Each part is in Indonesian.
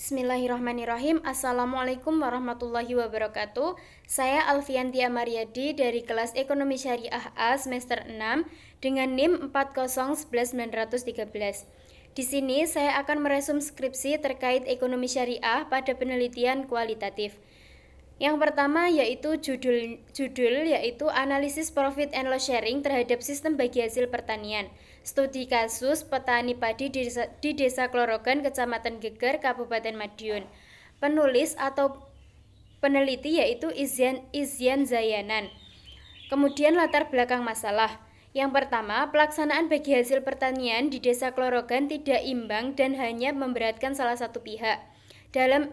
Bismillahirrahmanirrahim. Assalamualaikum warahmatullahi wabarakatuh. Saya Alfiantia Mariadi dari kelas Ekonomi Syariah A semester 6 dengan NIM 4011913. Di sini saya akan meresum skripsi terkait ekonomi syariah pada penelitian kualitatif. Yang pertama yaitu judul yaitu analisis profit and loss sharing terhadap sistem bagi hasil pertanian. Studi kasus petani padi di Desa Klorogan, Kecamatan Geger, Kabupaten Madiun. Penulis atau peneliti yaitu Izyan Zayanan. Kemudian latar belakang masalah. Yang pertama, pelaksanaan bagi hasil pertanian di Desa Klorogan tidak imbang dan hanya memberatkan salah satu pihak. Dalam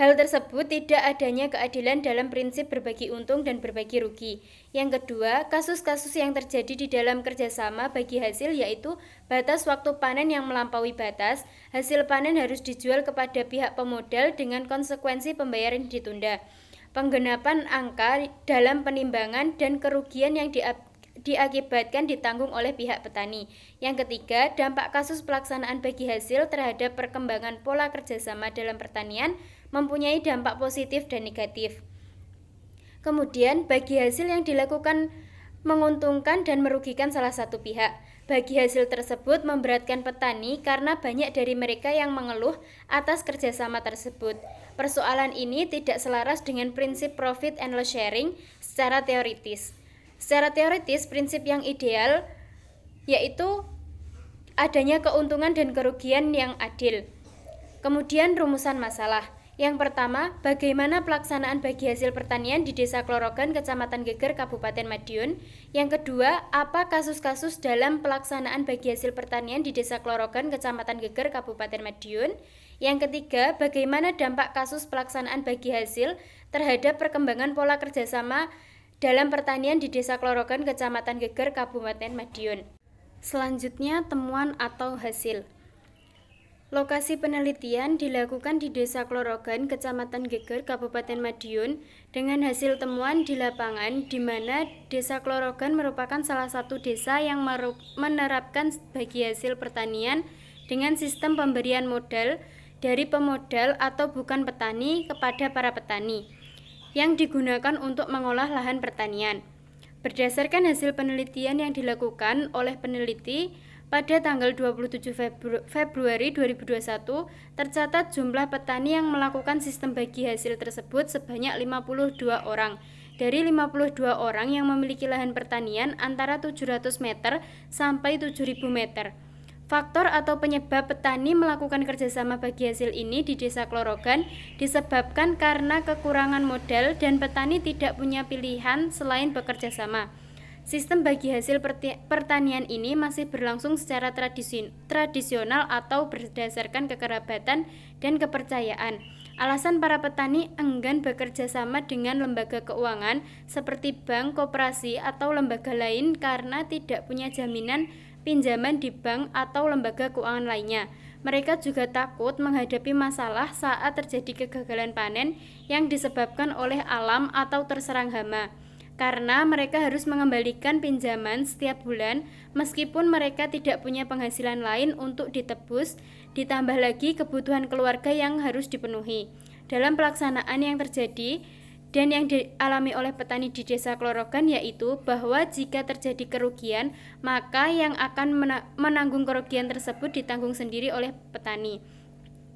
hal tersebut tidak adanya keadilan dalam prinsip berbagi untung dan berbagi rugi. Yang kedua, kasus-kasus yang terjadi di dalam kerjasama bagi hasil yaitu batas waktu panen yang melampaui batas, hasil panen harus dijual kepada pihak pemodal dengan konsekuensi pembayaran ditunda, penggenapan angka dalam penimbangan dan kerugian yang diakibatkan ditanggung oleh pihak petani. Yang ketiga, dampak kasus pelaksanaan bagi hasil terhadap perkembangan pola kerjasama dalam pertanian mempunyai dampak positif dan negatif. Kemudian, bagi hasil yang dilakukan menguntungkan dan merugikan salah satu pihak. Bagi hasil tersebut memberatkan petani karena banyak dari mereka yang mengeluh atas kerjasama tersebut. Persoalan ini tidak selaras dengan prinsip profit and loss sharing secara teoritis. Secara teoritis, prinsip yang ideal yaitu adanya keuntungan dan kerugian yang adil. Kemudian rumusan masalah. Yang pertama, bagaimana pelaksanaan bagi hasil pertanian di Desa Klorogan, Kecamatan Geger, Kabupaten Madiun. Yang kedua, apa kasus-kasus dalam pelaksanaan bagi hasil pertanian di Desa Klorogan, Kecamatan Geger, Kabupaten Madiun. Yang ketiga, bagaimana dampak kasus pelaksanaan bagi hasil terhadap perkembangan pola kerjasama dalam pertanian di Desa Klorogan, Kecamatan Geger, Kabupaten Madiun. Selanjutnya, temuan atau hasil. Lokasi penelitian dilakukan di Desa Klorogan, Kecamatan Geger, Kabupaten Madiun, dengan hasil temuan di lapangan di mana Desa Klorogan merupakan salah satu desa yang menerapkan bagi hasil pertanian dengan sistem pemberian modal dari pemodal atau bukan petani kepada para petani yang digunakan untuk mengolah lahan pertanian. Berdasarkan hasil penelitian yang dilakukan oleh peneliti, pada tanggal 27 Februari 2021, tercatat jumlah petani yang melakukan sistem bagi hasil tersebut sebanyak 52 orang. Dari 52 orang yang memiliki lahan pertanian antara 700 meter sampai 7.000 meter. Faktor atau penyebab petani melakukan kerjasama bagi hasil ini di Desa Klorogan disebabkan karena kekurangan modal dan petani tidak punya pilihan selain bekerja sama. Sistem bagi hasil pertanian ini masih berlangsung secara tradisional atau berdasarkan kekerabatan dan kepercayaan. Alasan para petani enggan bekerja sama dengan lembaga keuangan seperti bank, koperasi, atau lembaga lain karena tidak punya jaminan pinjaman di bank atau lembaga keuangan lainnya. Mereka juga takut menghadapi masalah saat terjadi kegagalan panen yang disebabkan oleh alam atau terserang hama, karena mereka harus mengembalikan pinjaman setiap bulan meskipun mereka tidak punya penghasilan lain untuk ditebus, ditambah lagi kebutuhan keluarga yang harus dipenuhi. Dalam pelaksanaan yang terjadi dan yang dialami oleh petani di Desa Klorogan yaitu bahwa jika terjadi kerugian, maka yang akan menanggung kerugian tersebut ditanggung sendiri oleh petani.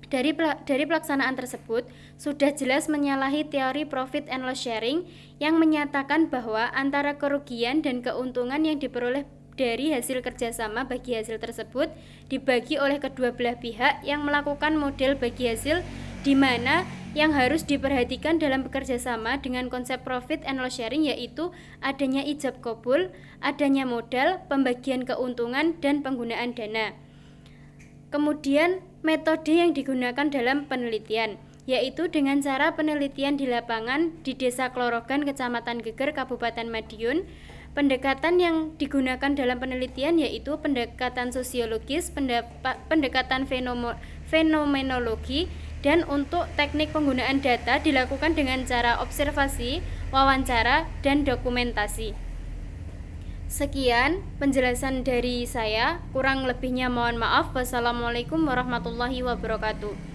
Dari pelaksanaan tersebut, sudah jelas menyalahi teori profit and loss sharing yang menyatakan bahwa antara kerugian dan keuntungan yang diperoleh dari hasil kerjasama bagi hasil tersebut dibagi oleh kedua belah pihak yang melakukan model bagi hasil, di mana yang harus diperhatikan dalam bekerja sama dengan konsep profit and loss sharing yaitu adanya ijab qabul, adanya modal, pembagian keuntungan, dan penggunaan dana. Kemudian metode yang digunakan dalam penelitian yaitu dengan cara penelitian di lapangan di Desa Klorogan, Kecamatan Geger, Kabupaten Madiun. Pendekatan yang digunakan dalam penelitian yaitu pendekatan sosiologis, pendekatan fenomenologi, dan untuk teknik penggunaan data dilakukan dengan cara observasi, wawancara, dan dokumentasi. Sekian penjelasan dari saya, kurang lebihnya mohon maaf. Wassalamualaikum warahmatullahi wabarakatuh.